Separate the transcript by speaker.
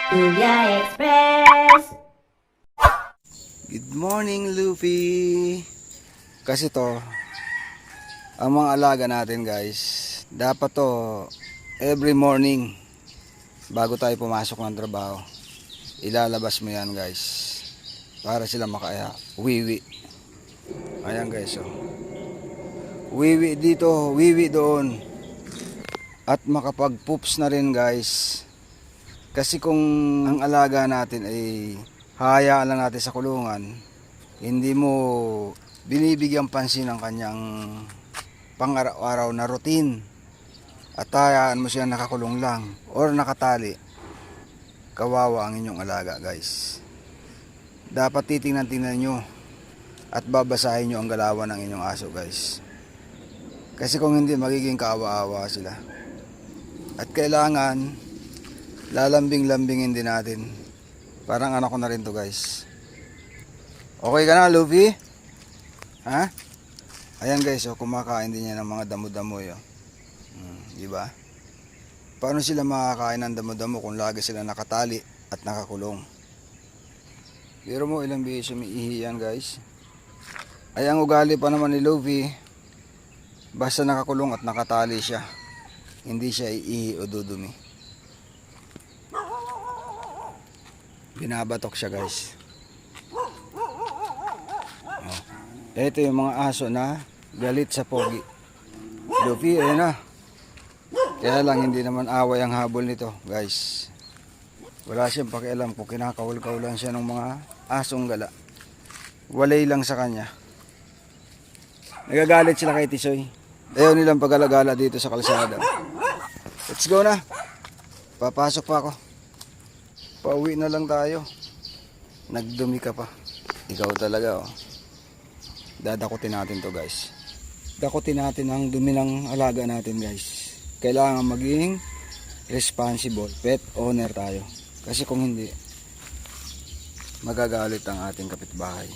Speaker 1: Kuya Express!
Speaker 2: Good morning, Luffy. Kasi to, ang mga alaga natin guys, dapat to every morning bago tayo pumasok ng trabaho, ilalabas mo yan guys para sila makaya wiwi. Ayan guys, oh. Wiwi dito, wiwi doon, at makapag poops na rin guys. Kasi kung ang alaga natin ay hayaan lang natin sa kulungan, hindi mo binibigyan pansin ang kanyang pang-araw-araw na routine, at hayaan mo siya nakakulong lang or nakatali, kawawa ang inyong alaga guys. Dapat titingnan-tingnan nyo at babasahin nyo ang galawan ng inyong aso guys. Kasi kung hindi, magiging kaawa-awa sila. At kailangan lalambing-lambingin din natin. Parang anak ko na rin to guys. Okay ka na, Luffy? Ha? Ayan guys, oh, kumakain din yan ng mga damo-damo yun. Diba? Paano sila makakain ng damo-damo kung lagi sila nakatali at nakakulong? Pero mo ilang bihis umiihi yan guys. Ay ang ugali pa naman ni Luffy, basta nakakulong at nakatali siya, hindi siya iihi o dudumi. Binabatok siya guys. Oh. Ito yung mga aso na galit sa pogi. Luffy, ayun na. Kaya lang hindi naman away ang habol nito guys. Wala siyang pakialam kung kinakawal-kawalan siya ng mga asong gala. Walay lang sa kanya. Nagagalit sila kay Tisoy. Ayaw nilang pagala-gala dito sa kalsada. Let's go na. Papasok pa ako. Pauwi na lang tayo. Nagdumi ka pa. Ikaw talaga, oh. Dadakutin natin to guys. Dakutin natin ang dumi ng alaga natin guys. Kailangan maging responsible pet owner tayo. Kasi kung hindi, magagalit ang ating kapitbahay.